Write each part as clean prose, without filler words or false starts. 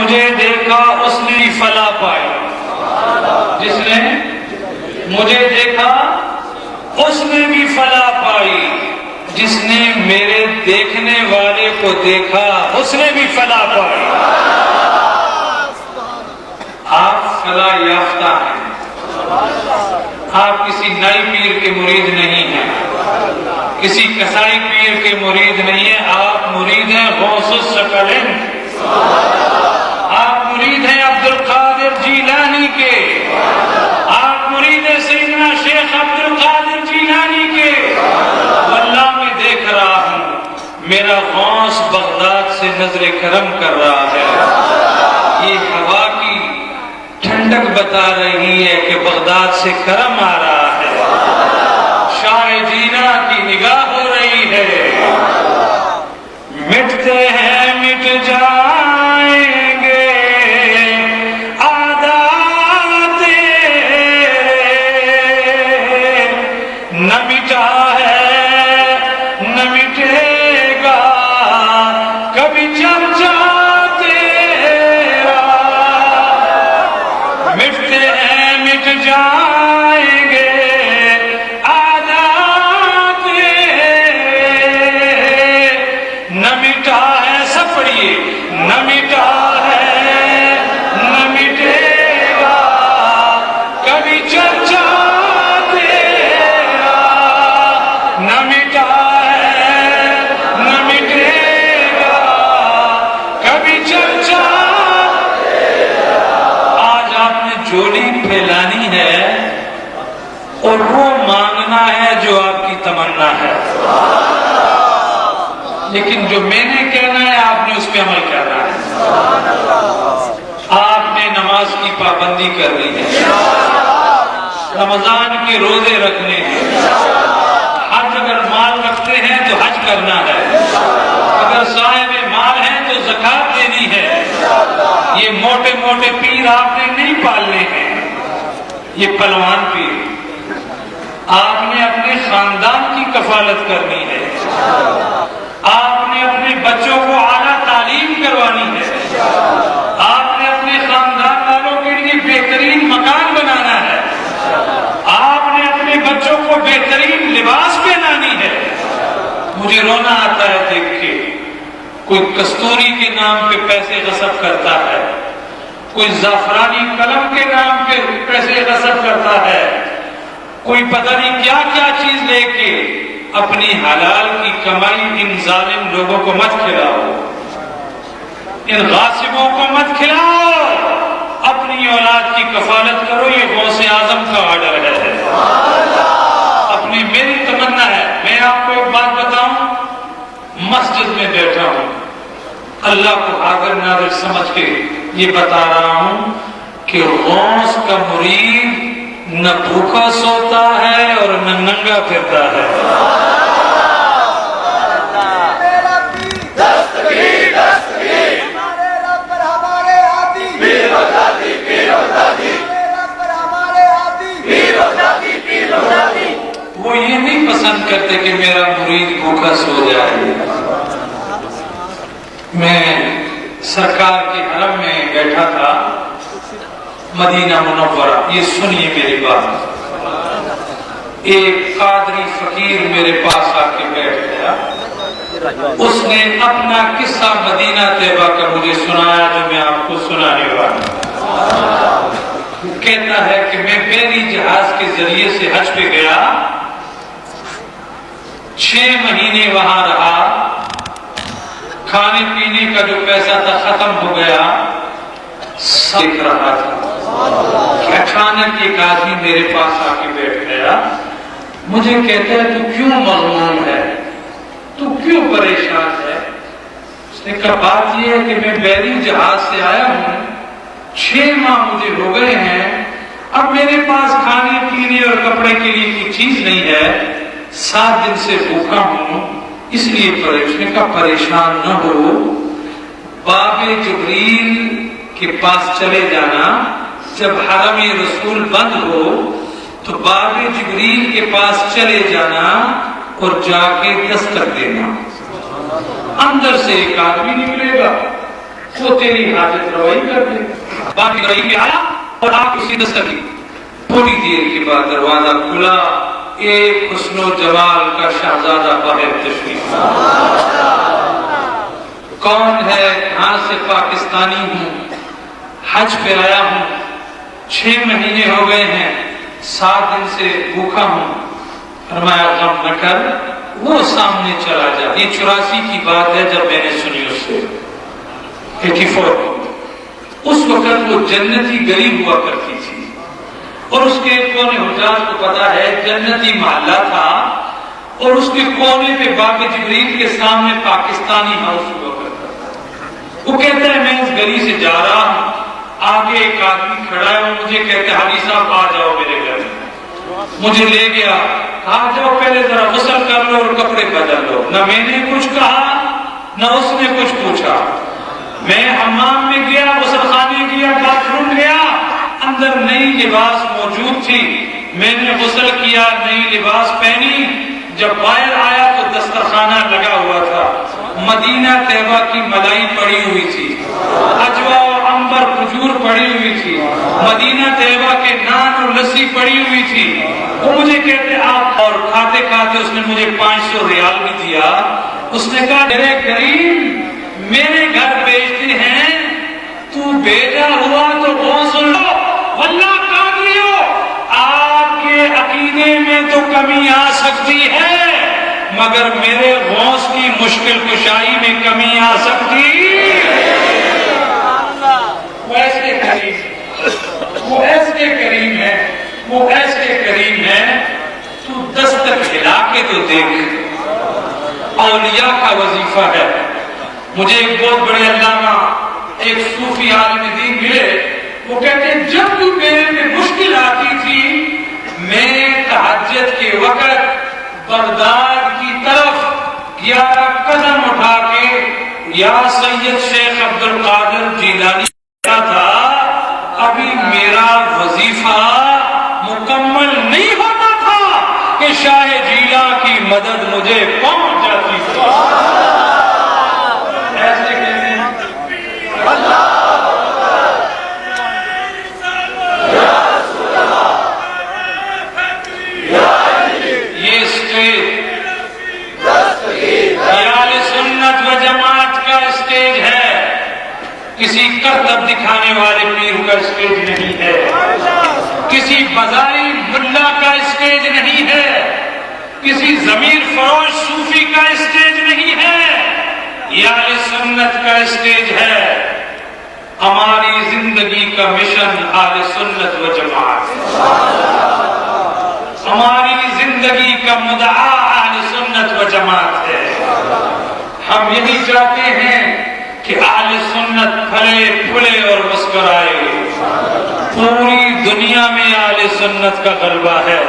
مجھے دیکھا اس نے بھی فلاح پائی، جس نے مجھے دیکھا اس نے بھی فلاح پائی، جس نے میرے دیکھنے والے کو دیکھا اس نے بھی فلاح پائی۔ آپ فلاح یافتہ ہیں، آپ کسی نئی پیر کے مرید نہیں ہیں، کسی کسائی پیر کے مرید نہیں ہیں، آپ مرید ہیں غوث الثقلین، آپ مرید ہیں عبد القادر جیلانی کے، آپ مرید ہیں سیدنا شیخ عبد القادر جیلانی کے۔ واللہ میں دیکھ رہا ہوں میرا غوث بغداد سے نظر کرم کر رہا ہے، یہ ہوا کی ٹھنڈک بتا رہی ہے کہ بغداد سے کرم آ رہا ہے، شاہ جینا کی نگاہ ہو رہی ہے۔ مٹتے ہیں مٹ جائیں گے عادات نہ مٹا ہے نہ مٹے گا کبھی چرچا تیرا، مٹتے ہیں مٹ جائیں گے عادات نہ مٹا ہے، سب پڑھیے، نہ مٹا ہے نہ مٹے گا کبھی چرچا تیرا، نہ مٹا ہے نہ مٹے گا کبھی چرچا تیرا۔ آج آپ نے جولی پھیلانی ہے اور وہ مانگنا ہے جو آپ کی تمنا ہے، لیکن جو میں نے کہنا ہے آپ نے اس پہ عمل کرنا ہے۔ آپ نے نماز کی پابندی کرنی ہے، رمضان کے روزے رکھنے ہیں، حج اگر مال رکھتے ہیں تو حج کرنا ہے، اگر صاحب مال ہیں تو زکات دینی ہے۔ یہ موٹے موٹے پیر آپ نے نہیں پالنے ہیں، یہ پلوان پیر، آپ نے اپنے خاندان کی کفالت کرنی ہے، آپ نے اپنے بچوں کو اعلیٰ تعلیم کروانی ہے، آپ نے اپنے خاندان والوں کے لیے بہترین مکان بنانا ہے، آپ نے اپنے بچوں کو بہترین لباس پہنانی ہے۔ مجھے رونا آتا ہے دیکھ کے، کوئی کستوری کے نام پہ پیسے غصب کرتا ہے، کوئی زعفرانی قلم کے نام پہ پیسے غصب کرتا ہے، کوئی پتہ نہیں کیا کیا چیز لے کے اپنی حلال کی کمائی ان ظالم لوگوں کو مت کھلاؤ، ان غاصبوں کو مت کھلاؤ، اپنی اولاد کی کفالت کرو، یہ غوث اعظم کا آرڈر ہے۔ اپنی میری تمنا ہے، میں آپ کو ایک بات بتاؤں، مسجد میں بیٹھا ہوں، اللہ کو حاضر ناظر سمجھ کے یہ بتا رہا ہوں کہ غوث کا مرید نہ بھوکا سوتا ہے اور نہ ننگا پھرتا ہے۔ وہ یہ نہیں پسند کرتے کہ میرا مرید بھوکا سو جائے۔ میں سرکار کے حرم میں بیٹھا تھا، مدینہ منورہ، یہ سنیے میری بات، ایک قادری فقیر میرے پاس آ کے بیٹھ گیا، اس نے اپنا قصہ مدینہ طیبہ کا مجھے سنایا جو میں آپ کو سنانے والا ہوں۔ کہتا ہے کہ میں پہلی جہاز کے ذریعے سے حج پہ گیا، 6 مہینے وہاں رہا، کھانے پینے کا جو پیسہ تھا ختم ہو گیا، دیکھ رہا تھا کہ اچانک ایک آدمی میرے پاس آ کے بیٹھ گیا، مجھے کہتا ہے تو کیوں مغموم ہے، تو کیوں پریشان ہے؟ اس نے کہا بات یہ ہے کہ میں بحری جہاز سے آیا ہوں، 6 ماہ مجھے ہو گئے ہیں، اب میرے پاس کھانے پینے اور کپڑے کے لیے کوئی چیز نہیں ہے، 7 دن سے بھوکا ہوں، اس لیے پریشان نہ ہو، باب جبریل کے پاس چلے جانا، جب حرم رسول بند ہو تو باب جبریل کے پاس چلے جانا اور جا کے دستک دینا، اندر سے ایک آدمی نکلے گا، وہ تیری حاجت روائی کر دے. باقی رہی پہ آیا اور آپ اسی دستک کی. تھوڑی دیر کے بعد دروازہ کھلا, ایک حسن و جمال کا شہزادہ باہر تشریف. کون ہے؟ کہاں سے؟ پاکستانی ہوں, حج پہ آیا ہوں, 6 مہینے ہو گئے ہیں, 7 دن سے بھوکا ہوں. فرمایا غم نہ کر, وہ سامنے چلا جا. یہ 84 کی بات ہے جب میں نے سنی اس سے. 84 اس وقت وہ جنتی غریب ہوا کرتی تھی, اور اس کے کونے حجاز کو پتا ہے جنتی محلہ تھا, اور اس کے کونے پہ باب جبریل کے سامنے پاکستانی ہاؤس ہوا کرتا تھا. وہ کہتا ہے میں اس گلی سے جا رہا ہوں, آگے ایک آدمی کھڑا ہے, وہ مجھے کہتے حاجی صاحب آ جاؤ میرے گھر میں. مجھے لے گیا, آ جاؤ پہلے ذرا غسل کر لو اور کپڑے بدل لو. نہ میں نے کچھ کہا نہ اس نے کچھ پوچھا. میں حمام میں گیا, غسل خانے گیا, باتھ روم گیا, اندر نئی لباس موجود تھی. میں نے غسل کیا, نئی لباس پہنی. جب باہر آیا تو دسترخوانہ لگا ہوا تھا, مدینہ طیبہ کی ملائی پڑی ہوئی تھی, اجوا و عنبر کھجور پڑی ہوئی تھی, مدینہ طیبہ کے نان اور لسی پڑی ہوئی تھی. وہ مجھے کہتے آپ, اور کھاتے کھاتے اس نے مجھے 500 ریال بھی دیا. اس نے کہا میرے کریم میرے گھر بیچتے ہیں, تو بیچا ہوا تو وہ سن لو, واللہ قادریو آپ کے عقیدے میں تو کمی آ سکتی ہے, مگر میرے غوث کی مشکل کشائی میں کمی آ سکتی. وہ ایسے کریم, وہ ایسے کریم ہے, وہ ایسے کریم ہے. تو دستک ہلا کے تو دیکھ. اولیاء کا وظیفہ ہے. مجھے ایک بہت بڑے علامہ, ایک صوفی عالم دین ملے. وہ کہتے ہیں جب بھی میرے میں مشکل آتی تھی, میں تہجد کے وقت بغداد کی طرف 11 قدم اٹھا کے یا سید شیخ عبد القادر جیلانی تھا. ابھی میرا وظیفہ مکمل نہیں ہوتا تھا کہ شاہ جیلا کی مدد مجھے پہنچ جاتی تھی. ایسے کہتے ہیں یہ اسٹیج اہل سنت و جماعت کا اسٹیج ہے, کسی کرتب دکھانے والے پیر کا اسٹیج نہیں ہے, کسی بازاری ملا کا اسٹیج نہیں ہے, کسی ضمیر فروش صوفی کا اسٹیج نہیں ہے. یہ اہل سنت کا اسٹیج ہے. ہماری زندگی کا مشن اہل سنت و جماعت, ہماری زندگی کا مدعا اہل سنت و جماعت ہے. ہم یہی چاہتے ہیں کہ اہل سنت پھلے پھولے اور مسکرائے. پوری دنیا میں اہل سنت کا غلبہ ہے.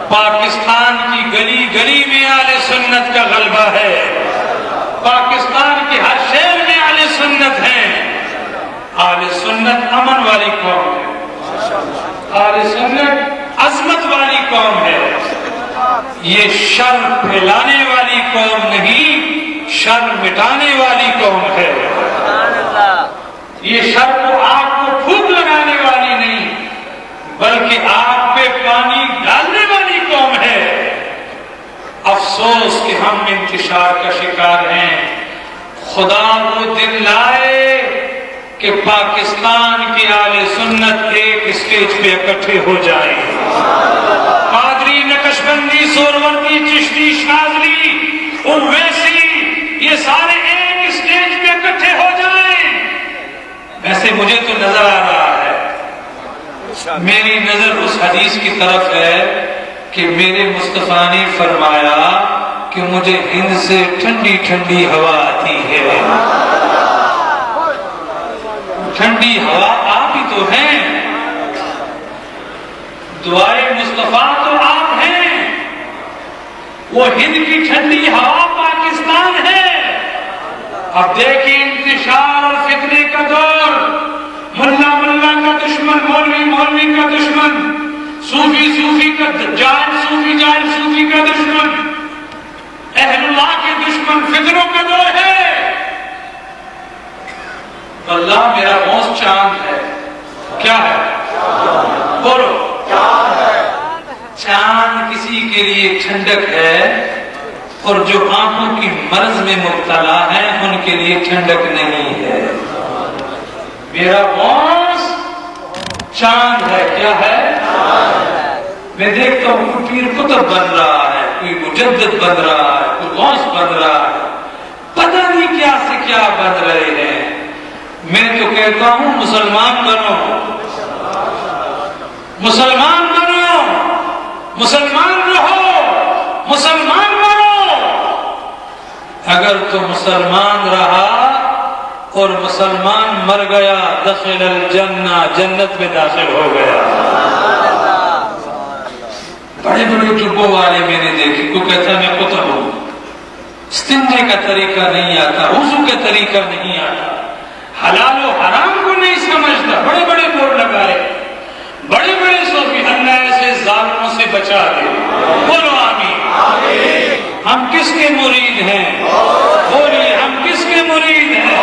پاکستان کی گلی گلی میں اہل سنت کا غلبہ ہے. پاکستان کے ہر شہر میں اہل سنت ہیں. اہل سنت امن والی قوم ہے, اہل سنت عظمت والی قوم ہے. یہ شر پھیلانے والی قوم نہیں, شر مٹانے والی قوم ہے. یہ شر کو آگ کو پھونک لگانے والی نہیں, بلکہ آگ پہ پانی ڈالنے والی قوم ہے. افسوس کہ ہم انتشار کا شکار ہیں. خدا وہ دن لائے کہ پاکستان کی اہل سنت ایک اسٹیج پہ اکٹھے ہو جائیں. قادری, نقشبندی, سہروردی, چشتی, شاذلی, اویسی, یہ سارے ایک اسٹیج پہ اکٹھے ہو جائیں. ویسے مجھے تو نظر آ رہا ہے, میری نظر اس حدیث کی طرف ہے کہ میرے مصطفیٰ نے فرمایا کہ مجھے ہند سے ٹھنڈی ٹھنڈی ہوا آتی ہے. ٹھنڈی ہوا آپ ہی تو ہیں, دعائے مصطفیٰ تو آپ ہیں. وہ ہند کی ٹھنڈی ہوا پاکستان ہے. اب دیکھیں انتشار اور فتنے کا دور, ملا ملا کا دشمن, مولوی مولوی کا دشمن, صوفی صوفی کا جاہل صوفی جاہل صوفی کا دشمن, اہل اللہ کے دشمن. فتنوں کا دور ہے. اللہ میرا غوث چاند ہے. کیا ہے؟ بولو. چاند کسی کے لیے ٹھنڈک ہے اور جو آنکھوں کی مرض میں مبتلا ہے ان کے لیے ٹھنڈک نہیں ہے. میرا غوث چاند ہے. کیا ہے؟ میں دیکھتا ہوں کوئی پیر قطب بن رہا ہے, کوئی مجدد بن رہا ہے, کوئی غوث بن رہا ہے, پتہ نہیں کیا سے کیا بن رہے ہیں. میں تو کہتا ہوں مسلمان بنو, مسلمان بنو, مسلمان رہو, مسلمان بنو. اگر تو مسلمان رہا اور مسلمان مر گیا دخل الجنہ, جنت میں داخل ہو گیا. بڑے بڑے ٹبوں والے میں نے دیکھے, کوئی کہتا ہے میں قطب ہوں, استنجے کا طریقہ نہیں آتا, وضو کا طریقہ نہیں آتا, حلال و حرام کو نہیں سمجھتا, بڑے بڑے بورڈ لگائے, بڑے بڑے صوفی. اللہ ایسے ظالموں سے بچا دے. بولو آمین. ہم کس کے مرید ہیں؟ بولیے ہم کس کے مرید ہیں؟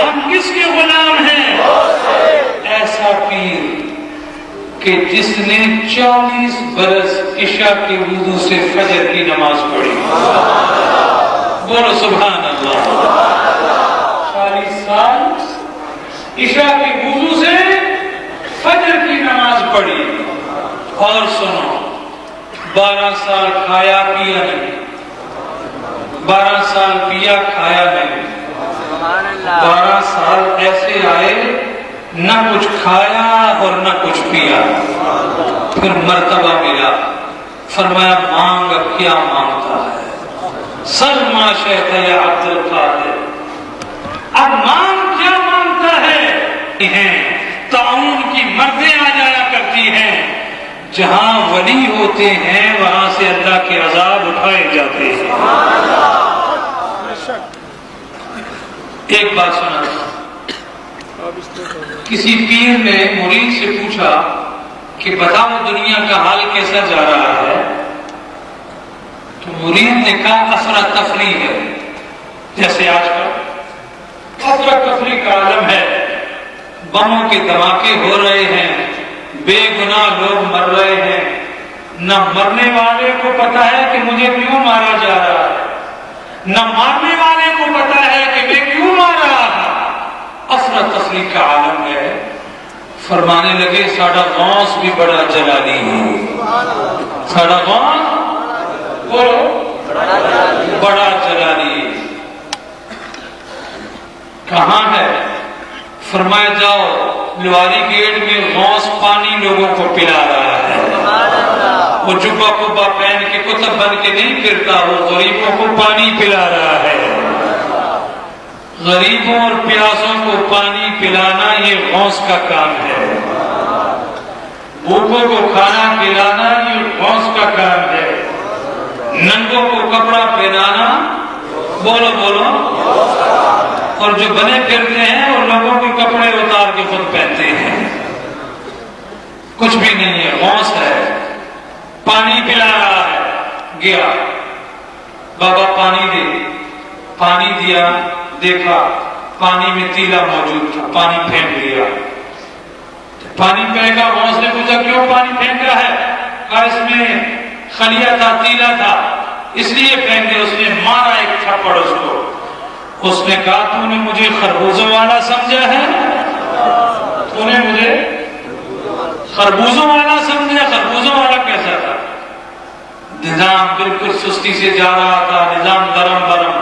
ہم کس کے غلام ہیں؟ ایسا پیر کہ جس نے 40 برس عشاء کے وضو سے فجر کی نماز پڑھی. بولو سبحان اللہ. 40 سال عشاء کے وضو سے فجر کی نماز پڑھی. اور سنو, 12 سال کھایا پیا نہیں, 12 سال پیا کھایا نہیں, 12 سال ایسے آئے نہ کچھ کھایا اور نہ کچھ پیا. پھر مرتبہ ملا, فرمایا مانگ اب کیا مانگتا ہے, سل ما شئت یا عبد القادر, اب مانگ کیا مانگتا ہے. طاعون کی مردیں آ جایا کرتی ہیں, جہاں ولی ہوتے ہیں وہاں سے اللہ کے عذاب اٹھائے جاتے ہیں. ایک بات سنا, کسی پیر نے مرید سے پوچھا کہ بتاؤ دنیا کا حال کیسا جا رہا ہے. تو مرید نے کہا افراتفری ہے, جیسے آج کل افراتفری کا عالم ہے, بموں کے دھماکے ہو رہے ہیں, بے گناہ لوگ مر رہے ہیں, نہ مرنے والے کو پتا ہے کہ مجھے کیوں مارا جا رہا ہے, نہ مارنے والے کو پتا ہے کہ میں کیوں مار رہا تھا. افراتفری کا عالم ہے. فرمانے لگے ساڑا غوث بھی بڑا جلالی ہے. ساڑا غوث بولو بڑا جلالی. کہاں ہے؟ فرمایا جاؤ لواری گیٹ میں غوث پانی لوگوں کو پلا رہا ہے. وہ جبہ کبا پہن کے کتب بن کے نہیں پھرتا, وہ غریبوں کو پانی پلا رہا ہے. غریبوں اور پیاسوں کو پانی پلانا یہ غوث کا کام ہے. بھوکوں کو کھانا کھلانا یہ غوث کا کام ہے. ننگوں کو کپڑا پہنانا, بولو بولو, اور جو بنے پھرتے ہیں وہ لوگوں کے کپڑے اتار کے خود پہنتے ہیں. کچھ بھی نہیں ہے, غوث ہے. پانی پلا رہا ہے. گیا بابا پانی دے, پانی دیا, دیکھا پانی میں تیلا موجود تھا, پانی پھینک دیا. پانی پھینکا, غوث نے پوچھا کیوں پانی پھینک رہا ہے؟ کہا اس میں خلیہ تھا, تیلا تھا, اس لیے پھینک دیا. اس نے مارا ایک تھپڑ اس کو. اس نے کہا تو نے مجھے خربوزوں والا سمجھا ہے, تو نے مجھے خربوزوں والا سمجھا. خربوزوں والا کیسا تھا؟ نظام بالکل سستی سے جا رہا تھا, نظام درم برم,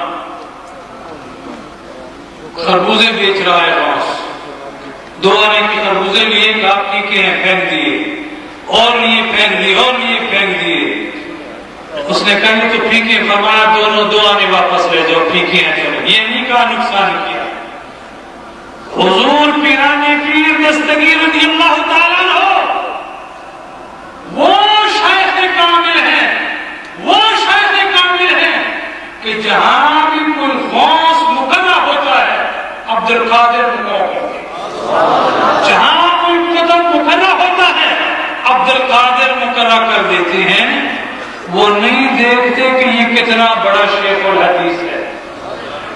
خربوزے بیچ رہا ہے غوث. 2 آنے کی خربوزے لیے, کہا پھینکے ہیں, پھینک دیے, اور لیے پھینک دیے, اور لیے پھینک دیے. اس نے کہا تو پھینکے. فرمایا دونوں 2 آنے واپس لے جاؤ, پھینکے ہیں چلو. یہ نہیں کہا نقصان کیا. حضور پیرانے پیر دستگیر رضی اللہ تعالیٰ عنہ وہ شیخ کامل ہیں, وہ شیخ کامل ہیں کہ جہاں بھی کوئی غوث مقرر ہوتا ہے عبد القادر مقرر کرتے ہیں. جہاں کوئی قدم مقرر ہوتا ہے عبد القادر مقرر کر دیتے ہیں. وہ نہیں دیکھتے کہ یہ کتنا بڑا شیخ الحدیث ہے,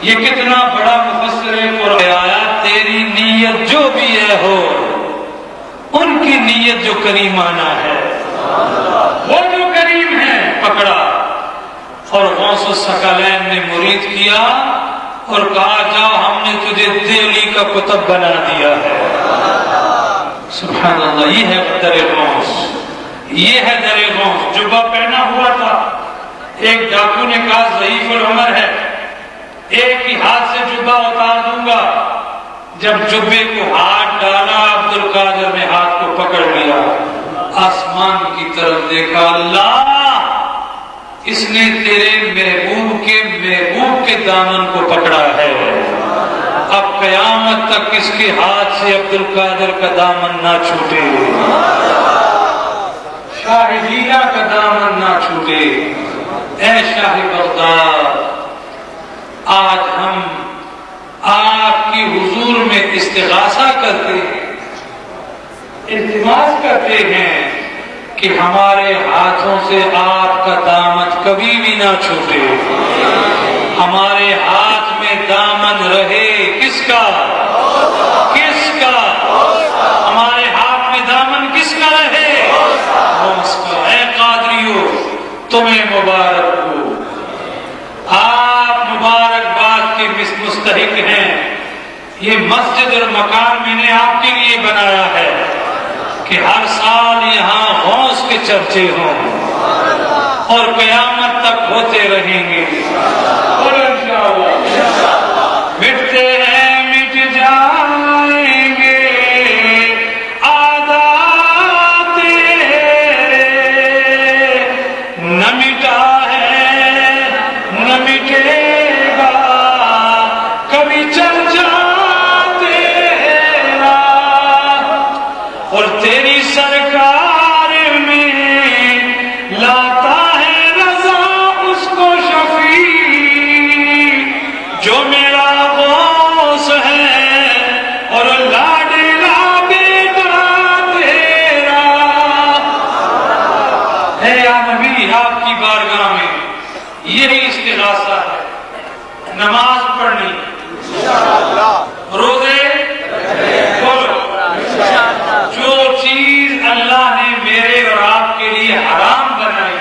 یہ کتنا بڑا مفسر قرآن. تیری نیت جو بھی ہے ہو، ان کی نیت جو کریمانہ ہے، وہ جو کریم ہے پکڑا۔ اور غوث الثقلین نے مرید کیا اور کہا جاؤ ہم نے تجھے دہلی کا کتب بنا دیا ہے۔ سبحان اللہ، یہ ہے در غوث، یہ ہے در غوث۔ جبہ پہنا ہوا تھا، ایک ڈاکو نے کہا ضعیف العمر ہے، ایک ہی ہاتھ سے جبہ اتار دوں گا۔ جب جبے کو ہاتھ ڈالا، عبد القادر نے ہاتھ کو پکڑ لیا، آسمان کی طرف دیکھا، اللہ اس نے تیرے محبوب کے دامن کو پکڑا ہے، اب قیامت تک اس کے ہاتھ سے عبد القادر کا دامن نہ چھوٹے، شاہ جیلہ کا دامن نہ چھوٹے۔ اے شاہ بغداد، آج ہم آپ کی حضور میں استغاثہ کرتے ہیں، التماس کرتے ہیں کہ ہمارے ہاتھوں سے آپ کا دامن کبھی بھی نہ چھوٹے، ہمارے ہاتھ میں دامن رہے کس کا؟ کس کا؟ ہمارے ہاتھ میں دامن کس کا رہے؟ غوث کا۔ اے قادریو، تمہیں مبارک ہو، آپ مبارکباد کے مستحق ہیں۔ یہ مسجد اور مکان میں نے آپ کے لیے بنایا ہے کہ ہر سال یہاں غوث کے چرچے ہوں اور قیامت تک ہوتے رہیں گے۔ اور انشاءاللہ مٹتے ہیں مٹ جائیں گے عادات تیرے، نہ مٹا ہے نہ مٹے گا کبھی چرچا تیرا، اور تیری سرکار میں لاتا ہے رضا اس کو شفیع جو میرا غوث ہے اور لاڈلا بیٹا تیرا ہے۔ یا نبی، آپ کی بارگاہ میں یہی استغاثہ ہے، نماز پڑھنی، روزے کھولو، جو چیز اللہ نے میرے اور آپ کے لیے حرام بنائی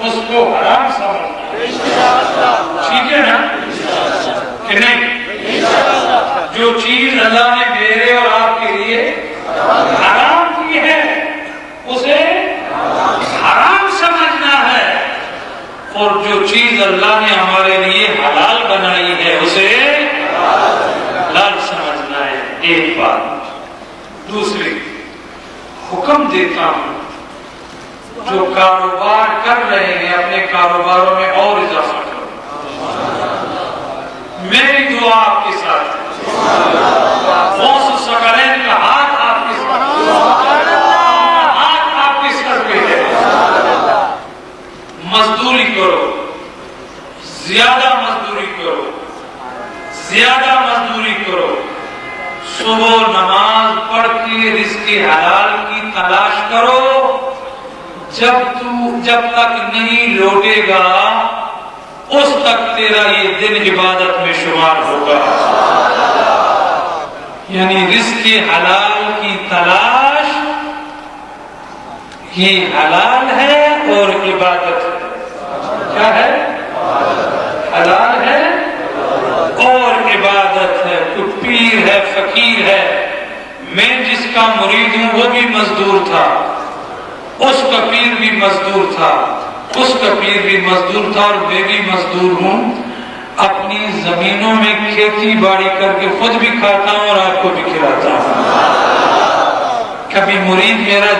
اس کو حرام سمجھنا، ٹھیک ہے نا کہ نہیں؟ جو چیز اللہ نے میرے اور آپ کے لیے حرام کی ہے اسے حرام سمجھنا ہے، اور جو چیز اللہ نے ہمارے لیے حلال بنائی ہے اسے حلال سمجھنا ہے۔ ایک بات۔ دوسری، حکم دیتا ہوں جو کاروبار کر رہے ہیں اپنے کاروباروں میں اور اضافہ کرو، میری دعا آپ کے ساتھ ہے، غوث الثقلین کا ہاتھ آپ کے ساتھ، ہاتھ آپ کے سر پہ ہے۔ مزدوری کرو، زیادہ مزدوری کرو، زیادہ مزدوری کرو، صبح نماز پڑھ کے رزق حلال کی تلاش کرو، جب تک نہیں لوٹے گا اس تک تیرا یہ دن عبادت میں شمار ہوگا۔ یعنی رزق حلال کی تلاش یہ حلال ہے اور عبادت ہے۔ کیا ہے؟ حلال ہے اور عبادت ہے۔ کوئی پیر ہے، فقیر ہے، میں جس کا مرید ہوں وہ بھی مزدور تھا، اس کا پیر بھی مزدور تھا، اس کا پیر بھی مزدور تھا، اور میں بھی مزدور ہوں، اپنی زمینوں میں کھیتی باڑی کر کے خود بھی کھاتا ہوں اور آپ کو بھی کھلاتا ہوں۔ کبھی مرید میرا